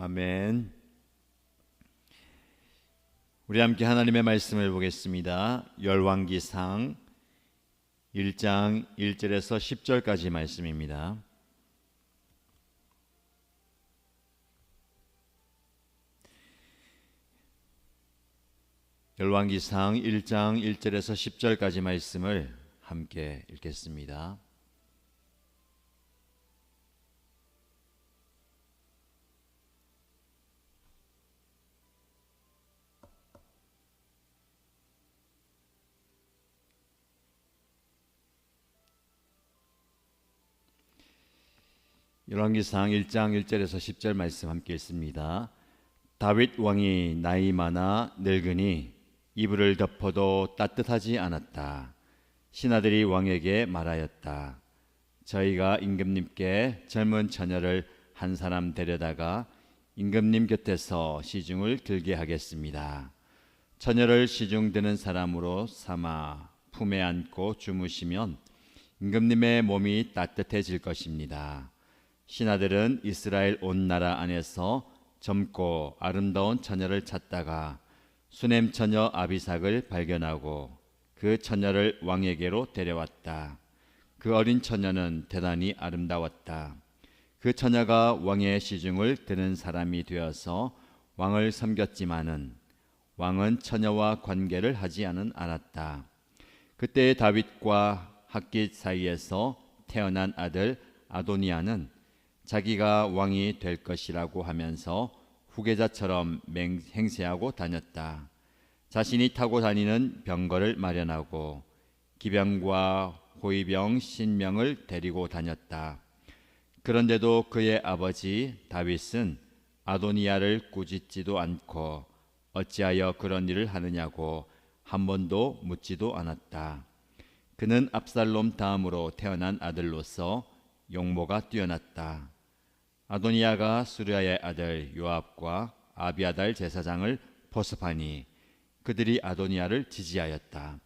아멘. 우리 함께 하나님의 말씀을 보겠습니다. 열왕기상 1장 1절에서 10절까지 말씀입니다. 열왕기상 1장 1절에서 10절까지 말씀을 함께 읽겠습니다. 열왕기상 1장 1절에서 10절 말씀 함께 읽습니다. 다윗 왕이 나이 많아 늙으니 이불을 덮어도 따뜻하지 않았다. 신하들이 왕에게 말하였다. 저희가 임금님께 젊은 처녀를 한 사람 데려다가 임금님 곁에서 시중을 들게 하겠습니다. 처녀를 시중 드는 사람으로 삼아 품에 안고 주무시면 임금님의 몸이 따뜻해질 것입니다. 신하들은 이스라엘 온 나라 안에서 젊고 아름다운 처녀를 찾다가 수넴 처녀 아비삭을 발견하고 그 처녀를 왕에게로 데려왔다. 그 어린 처녀는 대단히 아름다웠다. 그 처녀가 왕의 시중을 드는 사람이 되어서 왕을 섬겼지만은 왕은 처녀와 관계를 하지 않았다. 그때 다윗과 핫깃 사이에서 태어난 아들 아도니아는 자기가 왕이 될 것이라고 하면서 후계자처럼 행세하고 다녔다. 자신이 타고 다니는 병거를 마련하고 기병과 호위병 신명을 데리고 다녔다. 그런데도 그의 아버지 다윗은 아도니아를 꾸짖지도 않고 어찌하여 그런 일을 하느냐고 한 번도 묻지도 않았다. 그는 압살롬 다음으로 태어난 아들로서 용모가 뛰어났다. 아도니아가 수르야의 아들 요압과 아비아달 제사장을 포섭하니 그들이 아도니아를 지지하였다.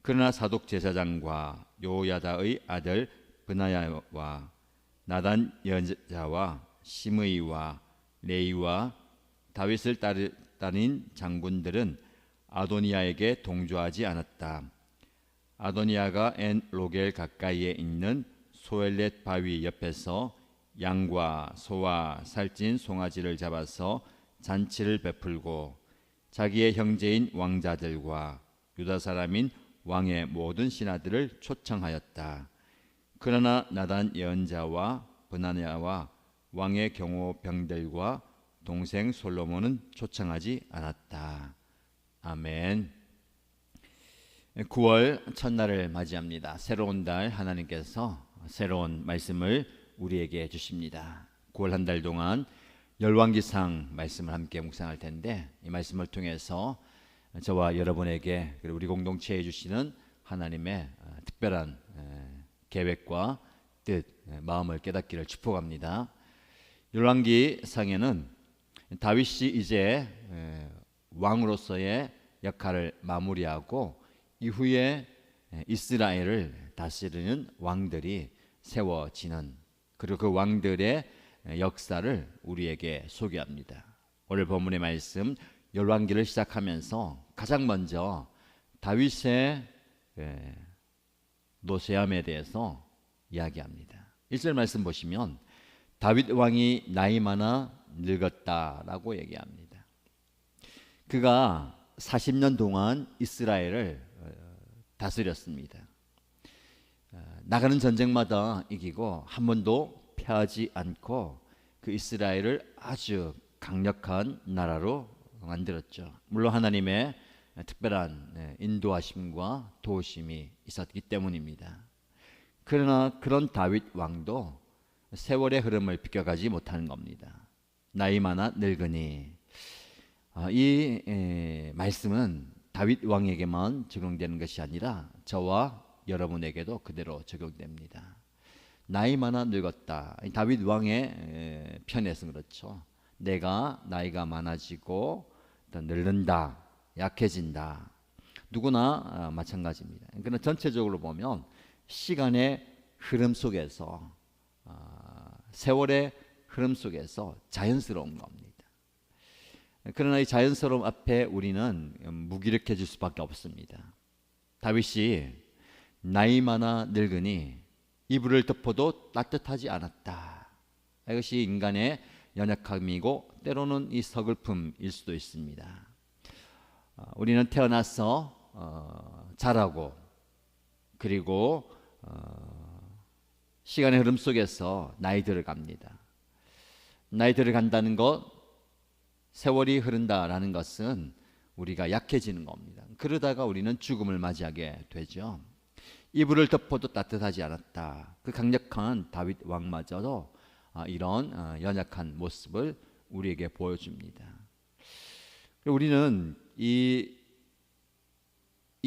그러나 사독 제사장과 요야다의 아들 브나야와 나단 예언자와 시므이와 레이와 다윗을 따른 장군들은 아도니아에게 동조하지 않았다. 아도니아가 엔 로겔 가까이에 있는 소엘렛 바위 옆에서 양과 소와 살찐 송아지를 잡아서 잔치를 베풀고 자기의 형제인 왕자들과 유다 사람인 왕의 모든 신하들을 초청하였다. 그러나 나단 예언자와 브나냐와 왕의 경호병들과 동생 솔로몬은 초청하지 않았다. 아멘. 9월 첫날을 맞이합니다. 새로운 달 하나님께서 새로운 말씀을 우리에게 주십니다. 9월 한 달 동안 열왕기상 말씀을 함께 묵상할 텐데 이 말씀을 통해서 저와 여러분에게 그리고 우리 공동체에 주시는 하나님의 특별한 계획과 뜻, 마음을 깨닫기를 축복합니다. 열왕기상에는 다윗이 이제 왕으로서의 역할을 마무리하고 이후에 이스라엘을 다스리는 왕들이 세워지는 그리고 그 왕들의 역사를 우리에게 소개합니다. 오늘 본문의 말씀 열왕기를 시작하면서 가장 먼저 다윗의 노쇠함에 대해서 이야기합니다. 1절 말씀 보시면 다윗 왕이 나이 많아 늙었다라고 얘기합니다. 그가 40년 동안 이스라엘을 다스렸습니다. 나가는 전쟁마다 이기고 한 번도 패하지 않고 그 이스라엘을 아주 강력한 나라로 만들었죠. 물론 하나님의 특별한 인도하심과 도우심이 있었기 때문입니다. 그러나 그런 다윗 왕도 세월의 흐름을 비껴가지 못하는 겁니다. 나이 많아 늙으니 이 말씀은 다윗 왕에게만 적용되는 것이 아니라 저와 여러분에게도 그대로 적용됩니다. 나이 많아 늙었다. 다윗 왕의 편에서 그렇죠. 내가 나이가 많아지고 늙는다, 약해진다. 누구나 마찬가지입니다. 그러나 전체적으로 보면 시간의 흐름 속에서 세월의 흐름 속에서 자연스러운 겁니다. 그러나 이 자연스러움 앞에 우리는 무기력해질 수밖에 없습니다. 다윗이 나이 많아 늙으니 이불을 덮어도 따뜻하지 않았다. 이것이 인간의 연약함이고 때로는 이 서글픔일 수도 있습니다. 우리는 태어나서 자라고 그리고 시간의 흐름 속에서 나이 들어갑니다. 나이 들어간다는 것, 세월이 흐른다라는 것은 우리가 약해지는 겁니다. 그러다가 우리는 죽음을 맞이하게 되죠. 이불을 덮어도 따뜻하지 않았다. 그 강력한 다윗 왕마저도 이런 연약한 모습을 우리에게 보여줍니다. 우리는 이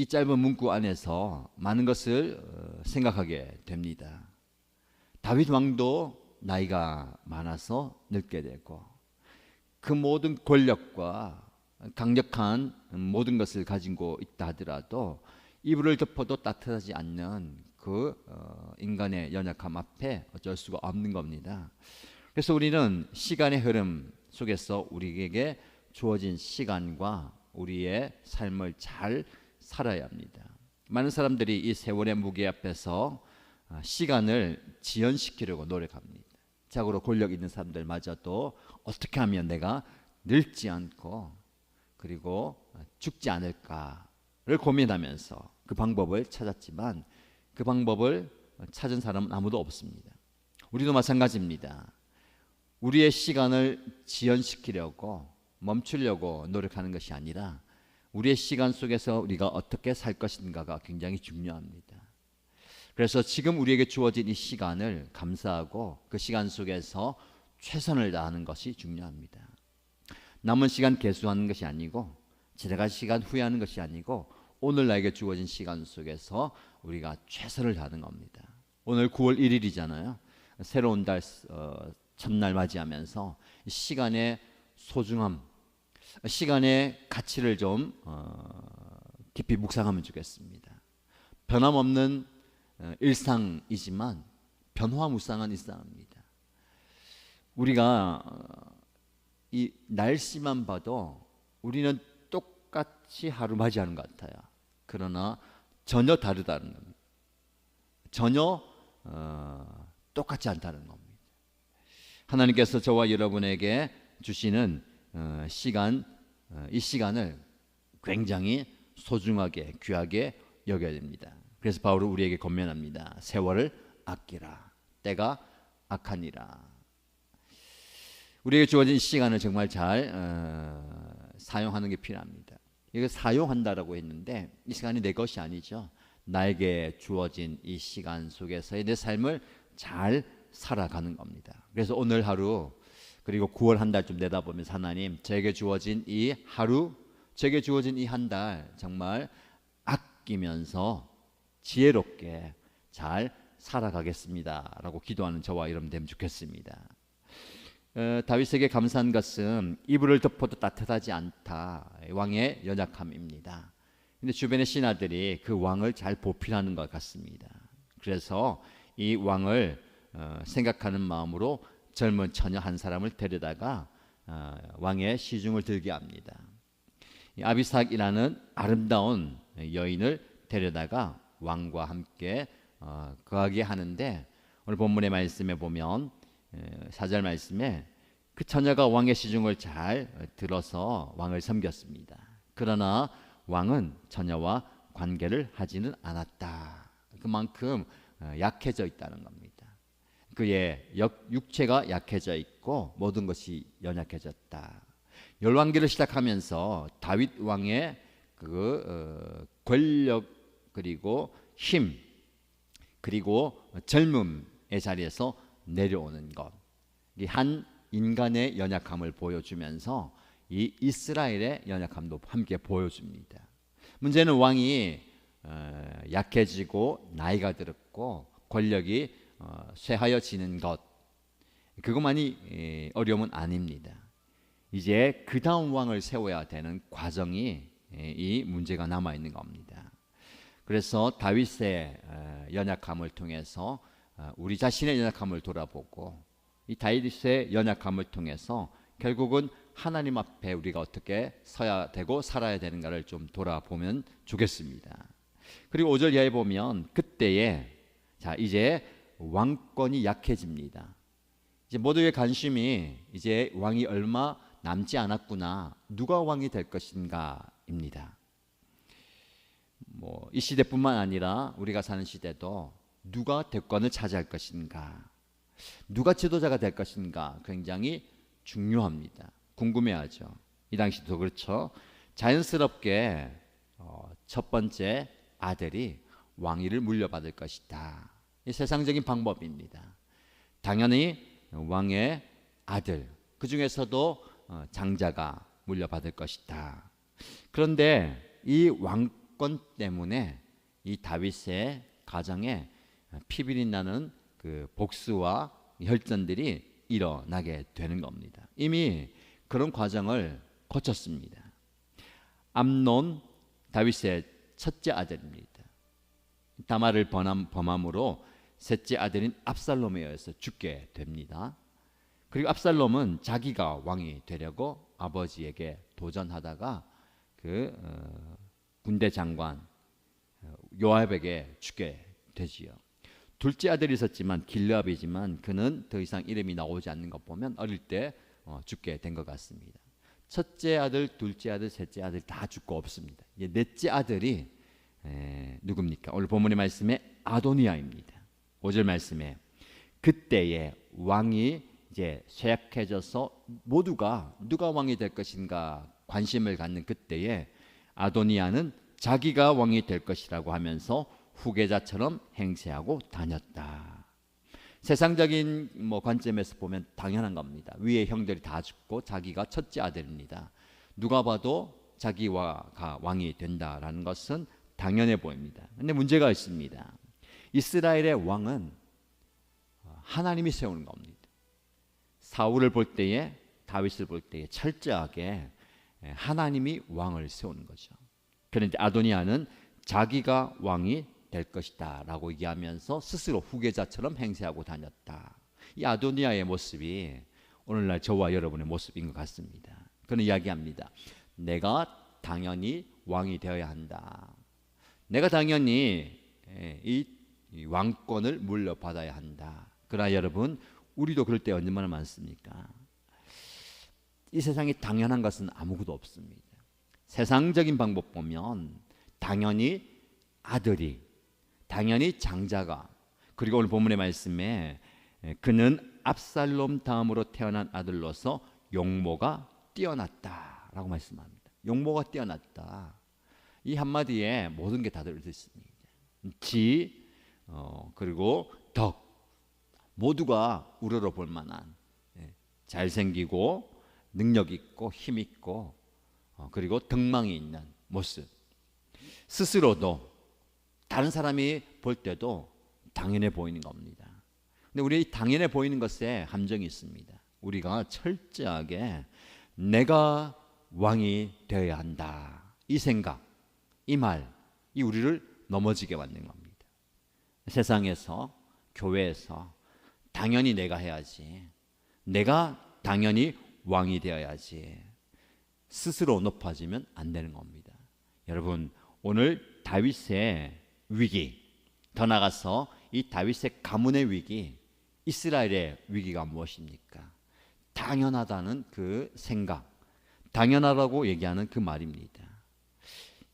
짧은 문구 안에서 많은 것을 생각하게 됩니다. 다윗 왕도 나이가 많아서 늙게 되고 그 모든 권력과 강력한 모든 것을 가지고 있다 하더라도 이불을 덮어도 따뜻하지 않는 그 인간의 연약함 앞에 어쩔 수가 없는 겁니다. 그래서 우리는 시간의 흐름 속에서 우리에게 주어진 시간과 우리의 삶을 잘 살아야 합니다. 많은 사람들이 이 세월의 무게 앞에서 시간을 지연시키려고 노력합니다. 자고로 권력 있는 사람들마저도 어떻게 하면 내가 늙지 않고 그리고 죽지 않을까를 고민하면서 그 방법을 찾았지만 그 방법을 찾은 사람은 아무도 없습니다. 우리도 마찬가지입니다. 우리의 시간을 지연시키려고 멈추려고 노력하는 것이 아니라 우리의 시간 속에서 우리가 어떻게 살 것인가가 굉장히 중요합니다. 그래서 지금 우리에게 주어진 이 시간을 감사하고 그 시간 속에서 최선을 다하는 것이 중요합니다. 남은 시간 계수하는 것이 아니고 지나갈 시간 후회하는 것이 아니고 오늘 나에게 주어진 시간 속에서 우리가 최선을 다하는 겁니다. 오늘 9월 1일이잖아요. 새로운 달 첫날 맞이하면서 시간의 소중함, 시간의 가치를 좀 깊이 묵상하면 좋겠습니다. 변함없는 일상이지만 변화무쌍한 일상입니다. 우리가 이 날씨만 봐도 우리는 똑같이 하루 맞이하는 것 같아요. 그러나 전혀 다르다는 겁니다. 전혀 똑같지 않다는 겁니다. 하나님께서 저와 여러분에게 주시는 시간, 이 시간을 굉장히 소중하게 귀하게 여겨야 됩니다. 그래서 바울은 우리에게 권면합니다. 세월을 아끼라. 때가 악하니라. 우리에게 주어진 시간을 정말 잘 사용하는 게 필요합니다. 이거 사용한다라고 했는데 이 시간이 내 것이 아니죠. 나에게 주어진 이 시간 속에서의 내 삶을 잘 살아가는 겁니다. 그래서 오늘 하루 그리고 9월 한 달 좀 내다보면서 하나님 제게 주어진 이 하루, 제게 주어진 이 한 달 정말 아끼면서 지혜롭게 잘 살아가겠습니다 라고 기도하는 저와 여러분 되면 좋겠습니다. 다윗에게 감사한 것은 이불을 덮어도 따뜻하지 않다. 왕의 연약함입니다. 근데 주변의 신하들이 그 왕을 잘 보필하는 것 같습니다. 그래서 이 왕을 생각하는 마음으로 젊은 처녀 한 사람을 데려다가 왕의 시중을 들게 합니다. 아비삭이라는 아름다운 여인을 데려다가 왕과 함께 거하게 하는데 오늘 본문의 말씀에 보면 4절 말씀에 그 처녀가 왕의 시중을 잘 들어서 왕을 섬겼습니다. 그러나 왕은 처녀와 관계를 하지는 않았다. 그만큼 약해져 있다는 겁니다. 그의 육체가 약해져 있고 모든 것이 연약해졌다. 열왕기를 시작하면서 다윗 왕의 그 권력 그리고 힘 그리고 젊음의 자리에서 내려오는 것, 이 한 인간의 연약함을 보여주면서 이 이스라엘의 연약함도 함께 보여줍니다. 문제는 왕이 약해지고 나이가 들었고 권력이 쇠하여지는 것, 그것만이 어려움은 아닙니다. 이제 그 다음 왕을 세워야 되는 과정이 이 문제가 남아 있는 겁니다. 그래서 다윗의 연약함을 통해서 우리 자신의 연약함을 돌아보고 이 다윗의 연약함을 통해서 결국은 하나님 앞에 우리가 어떻게 서야 되고 살아야 되는가를 좀 돌아보면 좋겠습니다. 그리고 5절 이하에 보면 그때에 자 이제 왕권이 약해집니다. 이제 모두의 관심이 이제 왕이 얼마 남지 않았구나. 누가 왕이 될 것인가입니다. 이 시대뿐만 아니라 우리가 사는 시대도 누가 대권을 차지할 것인가, 누가 지도자가 될 것인가 굉장히 중요합니다. 궁금해하죠. 이 당시도 그렇죠. 자연스럽게 첫 번째 아들이 왕위를 물려받을 것이다. 이 세상적인 방법입니다. 당연히 왕의 아들, 그 중에서도 장자가 물려받을 것이다. 그런데 이 왕권 때문에 이 다윗의 가정에 피비린 나는 그 복수와 혈전들이 일어나게 되는 겁니다. 이미 그런 과정을 거쳤습니다. 암논 다윗의 첫째 아들입니다. 다말을 범함으로 셋째 아들인 압살롬에 의해서 죽게 됩니다. 그리고 압살롬은 자기가 왕이 되려고 아버지에게 도전하다가 그 군대 장관 요압에게 죽게 되지요. 둘째 아들이 있었지만 길르압이지만 그는 더 이상 이름이 나오지 않는 것 보면 어릴 때 죽게 된 것 같습니다. 첫째 아들, 둘째 아들, 셋째 아들 다 죽고 없습니다. 이제 넷째 아들이 누굽니까? 오늘 본문의 말씀에 아도니아입니다. 5절 말씀에 그때에 왕이 이제 쇠약해져서 모두가 누가 왕이 될 것인가 관심을 갖는 그때에 아도니아는 자기가 왕이 될 것이라고 하면서 후계자처럼 행세하고 다녔다. 세상적인 관점에서 보면 당연한 겁니다. 위에 형들이 다 죽고 자기가 첫째 아들입니다. 누가 봐도 자기가 왕이 된다라는 것은 당연해 보입니다. 그런데 문제가 있습니다. 이스라엘의 왕은 하나님이 세우는 겁니다. 사울을 볼 때에 다윗을 볼 때에 철저하게 하나님이 왕을 세우는 거죠. 그런데 아도니아는 자기가 왕이 될 것이다 라고 얘기하면서 스스로 후계자처럼 행세하고 다녔다. 이 아도니아의 모습이 오늘날 저와 여러분의 모습인 것 같습니다. 그는 이야기합니다. 내가 당연히 왕이 되어야 한다. 내가 당연히 이 왕권을 물려받아야 한다. 그러나 여러분 우리도 그럴 때 얼마나 많습니까? 이 세상에 당연한 것은 아무것도 없습니다. 세상적인 방법 보면 당연히 아들이, 당연히 장자가, 그리고 오늘 본문의 말씀에 그는 압살롬 다음으로 태어난 아들로서 용모가 뛰어났다라고 말씀합니다. 용모가 뛰어났다. 이 한마디에 모든 게 다 들어있습니다. 지, 그리고 덕, 모두가 우러러볼 만한 잘생기고 능력 있고 힘 있고 그리고 덕망이 있는 모습. 스스로도 다른 사람이 볼 때도 당연해 보이는 겁니다. 근데 우리 당연해 보이는 것에 함정이 있습니다. 우리가 철저하게 내가 왕이 되어야 한다. 이 생각, 이 말, 이 우리를 넘어지게 만든 겁니다. 세상에서, 교회에서 당연히 내가 해야지. 내가 당연히 왕이 되어야지. 스스로 높아지면 안 되는 겁니다. 여러분, 오늘 다윗의 위기, 더 나아가서 이 다윗의 가문의 위기, 이스라엘의 위기가 무엇입니까? 당연하다는 그 생각, 당연하다고 얘기하는 그 말입니다.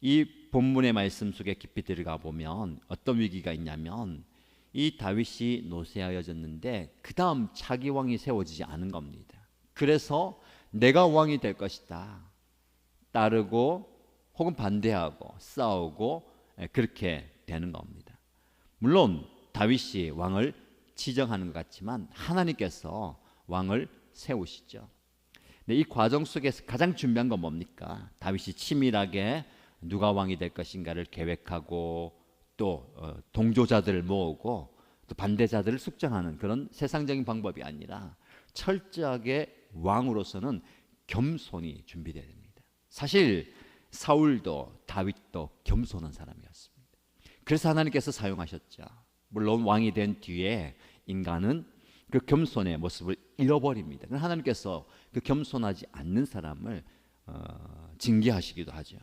이 본문의 말씀 속에 깊이 들어가 보면 어떤 위기가 있냐면 이 다윗이 노쇠하여졌는데 그 다음 차기 왕이 세워지지 않은 겁니다. 그래서 내가 왕이 될 것이다. 따르고 혹은 반대하고 싸우고 그렇게 되는 겁니다. 물론 다윗이 왕을 지정하는 것 같지만 하나님께서 왕을 세우시죠. 근데 이 과정 속에서 가장 중요한 건 뭡니까? 다윗이 치밀하게 누가 왕이 될 것인가를 계획하고 또 동조자들을 모으고 또 반대자들을 숙정하는 그런 세상적인 방법이 아니라 철저하게 왕으로서는 겸손이 준비되어야 됩니다. 사실 사울도 다윗도 겸손한 사람이었습니다. 그래서 하나님께서 사용하셨죠. 물론 왕이 된 뒤에 인간은 그 겸손의 모습을 잃어버립니다. 하나님께서 그 겸손하지 않는 사람을 징계하시기도 하죠.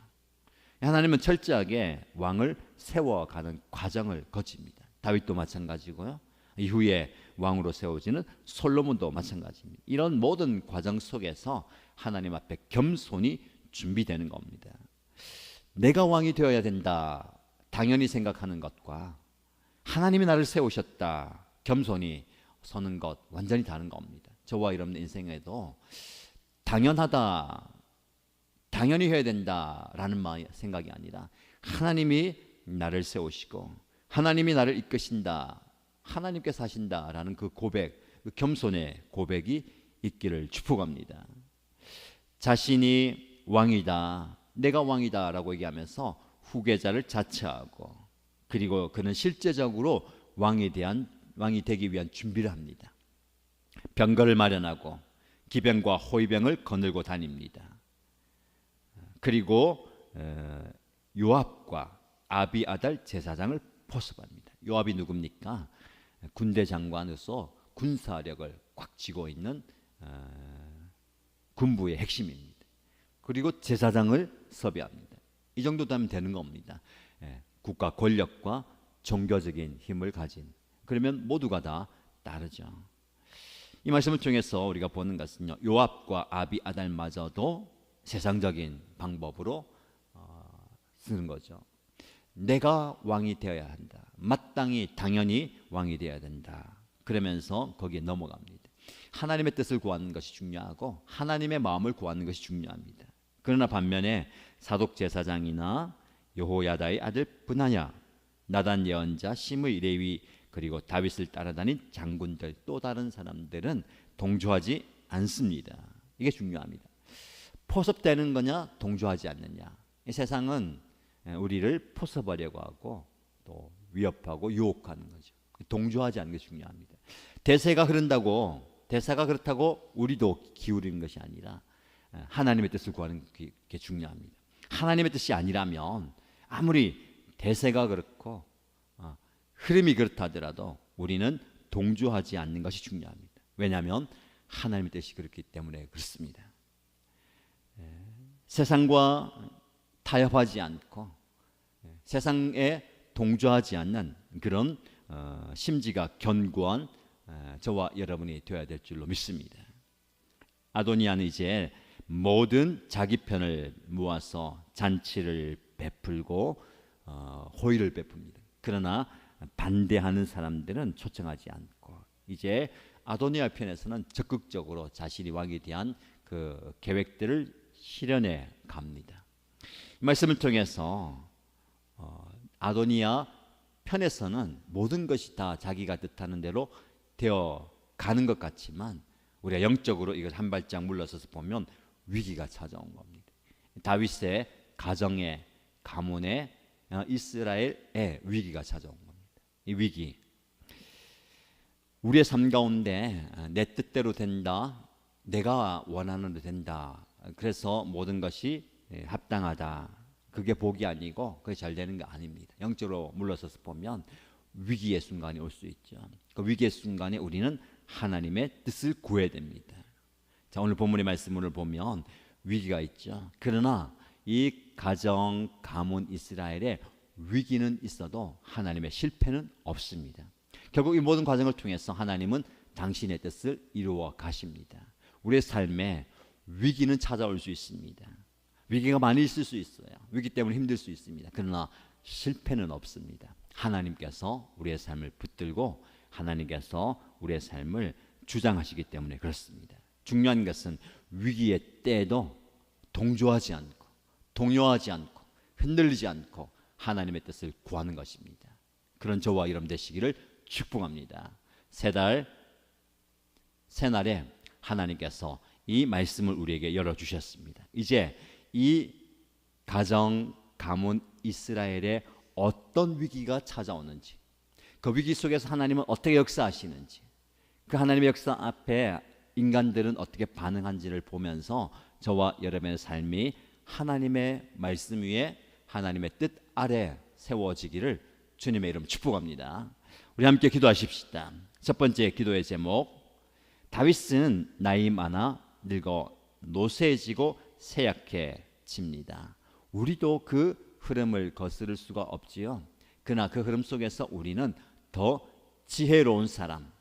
하나님은 철저하게 왕을 세워가는 과정을 거칩니다. 다윗도 마찬가지고요. 이후에 왕으로 세워지는 솔로몬도 마찬가지입니다. 이런 모든 과정 속에서 하나님 앞에 겸손이 준비되는 겁니다. 내가 왕이 되어야 된다 당연히 생각하는 것과 하나님이 나를 세우셨다 겸손히 서는 것 완전히 다른 겁니다. 저와 여러분의 인생에도 당연하다 당연히 해야 된다라는 생각이 아니라 하나님이 나를 세우시고 하나님이 나를 이끄신다 하나님께서 하신다라는 그 고백, 그 겸손의 고백이 있기를 축복합니다. 자신이 왕이다 내가 왕이다 라고 얘기하면서 후계자를 자처하고 그리고 그는 실제적으로 왕이 되기 위한 준비를 합니다. 병거를 마련하고 기병과 호위병을 거느리고 다닙니다. 그리고 요압과 아비아달 제사장을 포섭합니다. 요압이 누굽니까? 군대 장관으로서 군사력을 꽉 쥐고 있는 군부의 핵심입니다. 그리고 제사장을 섭외합니다. 이 정도 되면 되는 겁니다. 국가 권력과 종교적인 힘을 가진 그러면 모두가 다 따르죠. 이 말씀을 통해서 우리가 보는 것은요, 요압과 아비아달마저도 세상적인 방법으로 쓰는 거죠. 내가 왕이 되어야 한다. 마땅히 당연히 왕이 되어야 된다. 그러면서 거기에 넘어갑니다. 하나님의 뜻을 구하는 것이 중요하고 하나님의 마음을 구하는 것이 중요합니다. 그러나 반면에 사독 제사장이나 여호야다의 아들 브나야, 나단 예언자, 시므이 레위 그리고 다윗을 따라다닌 장군들 또 다른 사람들은 동조하지 않습니다. 이게 중요합니다. 포섭되는 거냐 동조하지 않느냐. 이 세상은 우리를 포섭하려고 하고 또 위협하고 유혹하는 거죠. 동조하지 않는 게 중요합니다. 대세가 그렇다고 우리도 기울이는 것이 아니라 하나님의 뜻을 구하는 게 중요합니다. 하나님의 뜻이 아니라면 아무리 대세가 그렇고 흐름이 그렇다 하더라도 우리는 동조하지 않는 것이 중요합니다. 왜냐하면 하나님의 뜻이 그렇기 때문에 그렇습니다. 세상과 타협하지 않고 세상에 동조하지 않는 그런 심지가 견고한 저와 여러분이 되어야 될 줄로 믿습니다. 아도니아는 이제 모든 자기 편을 모아서 잔치를 베풀고 호의를 베풉니다. 그러나 반대하는 사람들은 초청하지 않고 이제 아도니아 편에서는 적극적으로 자신이 왕에 대한 그 계획들을 실현해 갑니다. 이 말씀을 통해서 아도니아 편에서는 모든 것이 다 자기가 뜻하는 대로 되어 가는 것 같지만 우리가 영적으로 이걸 한 발짝 물러서서 보면 위기가 찾아온 겁니다. 다윗의 가정에 가문에 이스라엘의 위기가 찾아온 겁니다. 이 위기 우리의 삶 가운데 내 뜻대로 된다 내가 원하는 대로 된다 그래서 모든 것이 합당하다 그게 복이 아니고 그게 잘 되는 게 아닙니다. 영적으로 물러서서 보면 위기의 순간이 올 수 있죠. 그 위기의 순간에 우리는 하나님의 뜻을 구해야 됩니다. 자, 오늘 본문의 말씀을 보면 위기가 있죠. 그러나 이 가정, 가문 이스라엘에 위기는 있어도 하나님의 실패는 없습니다. 결국 이 모든 과정을 통해서 하나님은 당신의 뜻을 이루어 가십니다. 우리의 삶에 위기는 찾아올 수 있습니다. 위기가 많이 있을 수 있어요. 위기 때문에 힘들 수 있습니다. 그러나 실패는 없습니다. 하나님께서 우리의 삶을 붙들고 하나님께서 우리의 삶을 주장하시기 때문에 그렇습니다. 중요한 것은 위기의 때에도 동조하지 않고 동요하지 않고 흔들리지 않고 하나님의 뜻을 구하는 것입니다. 그런 저와 여러분 되시기를 축복합니다. 새 날에 하나님께서 이 말씀을 우리에게 열어주셨습니다. 이제 이 가정, 가문, 이스라엘에 어떤 위기가 찾아오는지 그 위기 속에서 하나님은 어떻게 역사하시는지 그 하나님의 역사 앞에 인간들은 어떻게 반응한지를 보면서 저와 여러분의 삶이 하나님의 말씀 위에 하나님의 뜻 아래 세워지기를 주님의 이름 축복합니다. 우리 함께 기도하십시다. 첫 번째 기도의 제목 다윗은 나이 많아 늙어 노쇠해지고 쇠약해집니다. 우리도 그 흐름을 거스를 수가 없지요. 그러나 그 흐름 속에서 우리는 더 지혜로운 사람,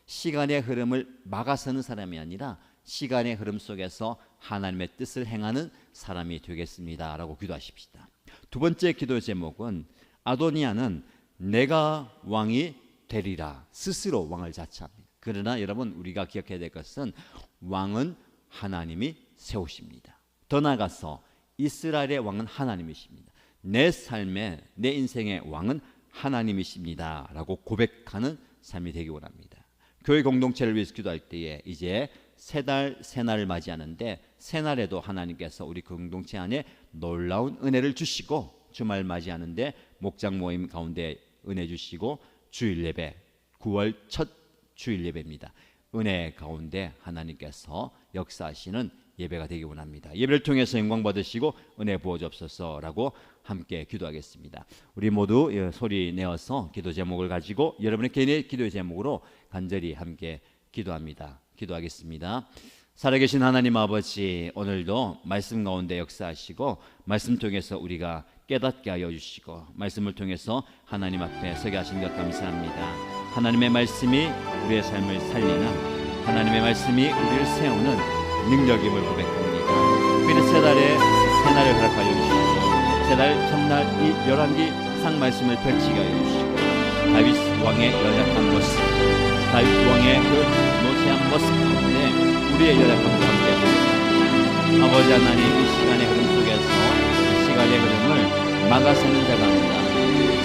시간의 흐름을 막아서는 사람이 아니라 시간의 흐름 속에서 하나님의 뜻을 행하는 사람이 되겠습니다 라고 기도하십시다. 두 번째 기도 제목은 아도니아는 내가 왕이 되리라 스스로 왕을 자처합니다. 그러나 여러분, 우리가 기억해야 될 것은 왕은 하나님이 세우십니다. 더 나아가서 이스라엘의 왕은 하나님이십니다. 내 삶의, 내 인생의 왕은 하나님이십니다 라고 고백하는 삶이 되기 원합니다. 교회 공동체를 위해서 기도할 때에 이제 새날을 맞이하는데, 새날에도 하나님께서 우리 공동체 안에 놀라운 은혜를 주시고, 주말 맞이하는데 목장 모임 가운데 은혜 주시고, 주일 예배 9월 첫 주일 예배입니다. 은혜 가운데 하나님께서 역사하시는 예배가 되기 원합니다. 예배를 통해서 영광 받으시고 은혜 부어 주옵소서라고 함께 기도하겠습니다. 우리 모두 소리 내어서 기도 제목을 가지고 여러분의 개인의 기도의 제목으로 간절히 함께 기도하겠습니다. 살아계신 하나님 아버지, 오늘도 말씀 가운데 역사하시고 말씀 통해서 우리가 깨닫게 하여 주시고 말씀을 통해서 하나님 앞에 서게 하신 것 감사합니다. 하나님의 말씀이 우리의 삶을 살리는, 하나님의 말씀이 우리를 세우는 능력임을 고백합니다. 우리는 새날을 허락하여 주시고 새날 첫날 이 열왕기상 말씀을 펼치게 하여 주시고 다윗 왕의 연약한 모습, 다윗 왕의 그 노쇠한 모습 가운데 우리의 연약함과 함께 하옵소서. 아버지 하나님, 이 시간의 흐름 속에서 시간의 흐름을 막아서는 자가 아니라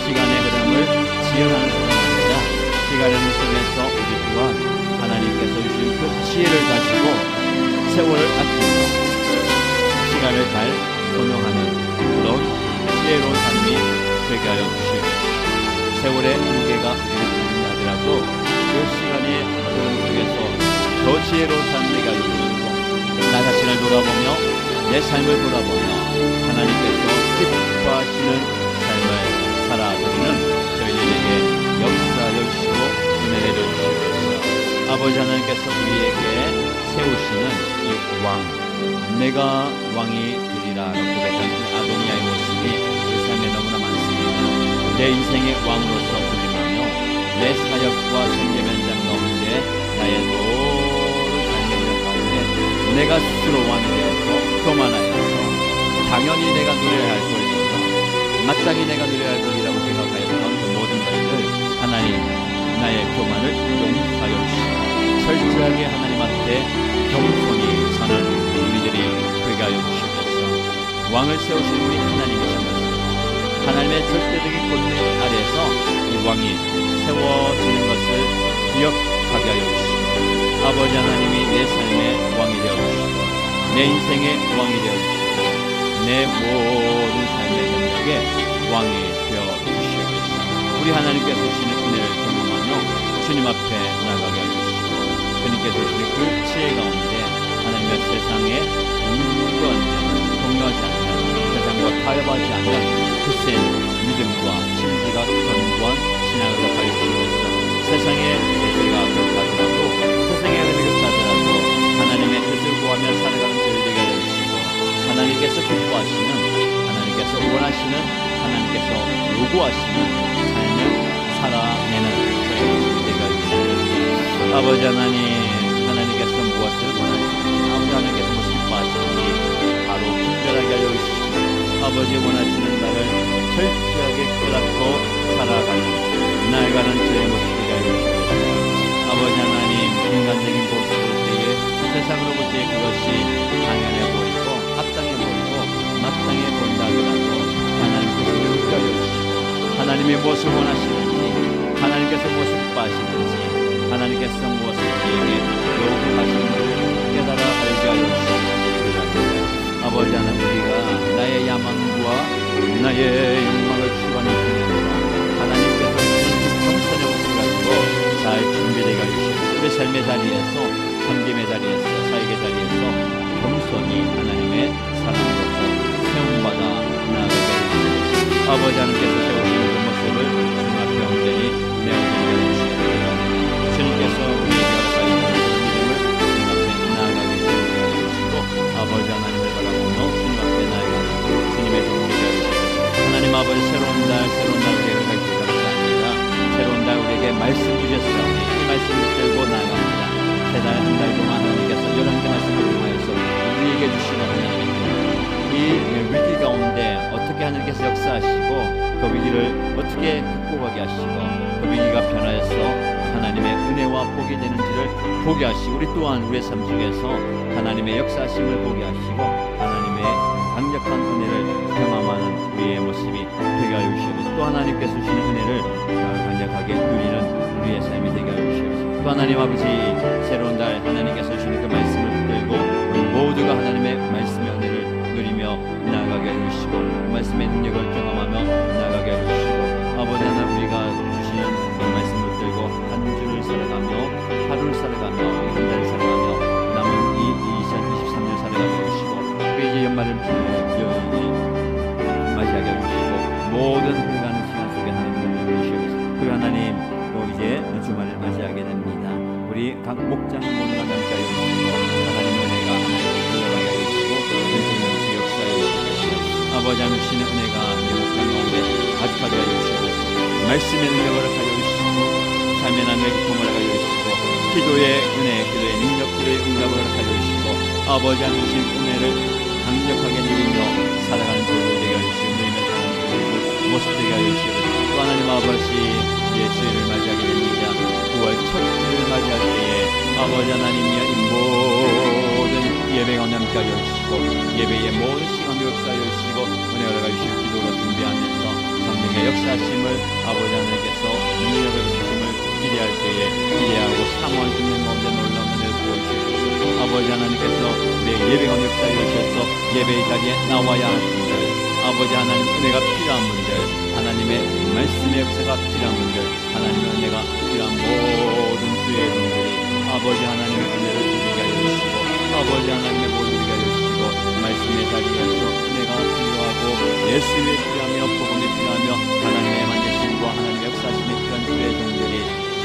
시간의 흐름을 지연하는 자가 아니라 시간의 흐름 속에서 우리 또한 하나님께서 주신 그 지혜를 가지고 세월을 아끼고 시간을 잘 운용하는 그런 지혜로운 삶이 되게 하여 주시옵소서. 세월의 무게가 우리를 부른다 하더라도 그 시간의 흐름 속에서 더 지혜로운 삶이 되게 하여 주시고, 나 자신을 돌아보며 내 삶을 돌아보며 하나님께서 기뻐하시는 삶을 살아가는 저희들에게 역사하여 주시고 은혜 내려주시옵소서. 아버지 하나님께서 우리에게 세우시는 이 왕, 내가 왕이 되리라 고백하는 아도니아의 모습이 그 삶에 너무나 많습니다. 내 인생의 왕으로서 부림하며 내 사역과 생계 현장 가운데 나의 모든 삶의 현장 가운데 내가 스스로 왕이 되어서 교만하여서 당연히 내가 누려야 할 권리며 마땅히 내가 누려야 할 권리라고 생각하였던 그 모든 것들, 하나님 나의 교만을 용서하여 주시고 철저하게 하나님 앞에 겸손히 서는 우리들이 되게 하여 주시옵소서. 왕을 세우신 우리 하나님이신 것을, 하나님의 절대적인 권능 아래에서 이 왕이 세워지는 것을 기억하게 하여 주시고, 아버지 하나님이 내 삶의 왕이 되어 주시고 내 인생의 왕이 되어 주시고 내 모든 삶의 영역에 왕이 되어 주시옵소서. 우리 하나님께서 주시는 은혜를 경험하며 주님 앞에 나아가게 하여 주시고 주님께서 주시는 그 지혜 가운데 하나님의 세상에 동요하지 않는, 세상과 타협하지 않는 그 센 믿음과 심지가 견고한 신앙을 하여 주시옵소서. 세상에 우리가 격하더라도, 세상에 우리가 격하더라도 하나님의 뜻을 구하며 살아가는 저희 되게 하여 주시고, 하나님께서 기뻐하시는, 하나님께서 원하시는, 하나님께서 요구하시는 삶을 살아내는 저희 모습이 되게 하여 주시옵소서. 아버지 하나님께서 무엇을 원하시는지, 아버지 하나님께서 무엇을 기뻐하시는지 바로 분별하게 하여 주시고, 아버지 원하시는 나를 철저하게 깨닫고 살아가는, 나아가는 저의 모습 되게 하여 주시옵소서. 아버지 하나님, 인간적인 모습을 볼 때에, 세상으로 볼 때에 그것이 당연해 보이고 합당해 보이고 마땅해 보인다 하더라도 하나님께서 느껴 주시고, 하나님의 무엇을 원하시는지, 하나님께서 무엇을 기뻐하시는지, 하나님께서 무엇을 우리에게 요구하시는지를 깨달아 알게 하여 주시옵소서. 아버지 하나님, 우리가 나의 야망과 나의 욕망을 추구하는 중에서 하나님께서 주신 겸손의 모습을 가지고 잘 준비되게 해주시고, 우리 삶의 자리에서, 섬김의 자리에서, 사역의 자리에서 겸손히 하나님의 사랑으로서 세움받아 나아가게 해주시고, 아버지 하나님께서 세우시는 그 모습을 주님 앞에 온전히 내어드리게 해주시옵소서. 주님께서 우리에게 허락하여 주신 믿음을 쉽게 극복하게 하시고 그 위기가 변화해서 하나님의 은혜와 복이 되는지를 보게 하시고 우리 또한 우리의 삶 속에서 하나님의 역사하심을 보게 하시고 하나님의 강력한 은혜를 경험하는 우리의 모습이 되게 하여 주시옵소서. 또 하나님께서 주시는 은혜를 강력하게 누리는 우리의 삶이 되게 하여 주시옵소서. 또 하나님 아버지 새로운 달 하나님께서 주시는 그 말씀을 붙들고 우리 모두가 하나님의 말씀의 은혜를 누리며 나아가게 하여 주시고 그 말씀의 능력을 경험하며 나아가게 하여 주시고 아버지 하나님 우리가 주시는 그 말씀을 붙들고 한 주를 살아가며 하루를 살아가며 한 달을 살아가며 남은 이 2023년 살아가게 하여 주시고 우리 이제 연말을 맞이하게 하여 주시고 모든 흘러가는 시간 속에 하나님을 주시옵소서. 그리고 하나님 또 이제 주말을 맞이하게 됩니다. 우리 각 목장 모두가 함께 하여 주시고 하나님의 은혜가 하나님을 흘러가게 하여 주시고 전쟁의 역사에 주시옵소서. 아버지 하나님 주시는 은혜가 이 목장 가운데 가득하게 하여 주시옵소서. 말씀의 능력을 하여 주시고 삶의 나누의 기쁨을 하여 주시고 기도의 은혜, 기도의 능력, 기도의 응답을 하여 주시고 아버지 하나님 주신 은혜를 강력하게 누리며 살아가는 저희들 되게 하여 주시고 누리며 살아가는 저희들 모습 되게 하여 주시고 또 하나님 아버지 주일을 맞이하게 됩니다. 9월 첫 주일을 맞이할 때에 아버지 하나님이여 이 모든 예배가 함께 하여 주시고 예배의 모든 시간을 역사하여 주시고 은혜를 하여 주시고 기도로 준비하면서 성령의 역사하심을 아버지 하나님께서 능력을 주심을 기대할 때에 기대하고 사모할 수 있는 가운데 놀라운 은혜를 보여주시옵소서. 아버지 하나님께서 우리의 예배가 역사하여 주셔서 예배의 자리에 나와야 하는 분들 아버지 하나님 은혜가 필요한 분들 하나님의 말씀의 역사가 필요한 분들 하나님의 은혜가 필요한 모든 주의 분들이 아버지 하나님의 은혜를 누리게 하여 주시고 아버지 하나님의 복을 누리게 하여 주시고 말씀의 자리에서 은혜가 필요하고 예수님이 필요하며 복음이 필요하며 하나님의 만지심과 하나님의 역사심이 필요한 주의 종들이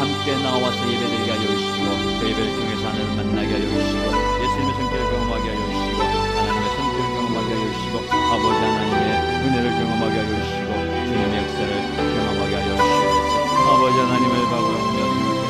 함께 나와서 예배드리게 하여 주시고 그 예배를 통해서 하나님을 만나게 하여 주시고 예수님의 성격을 경험하게 하여 주시고 하나님의 성격을 경험하게 하여 주시고 아버지 하나님의 은혜를 경험하게 하여 주시고 주님의 역사를 경험하게 하여 주시고 아버지 하나님을 바라보며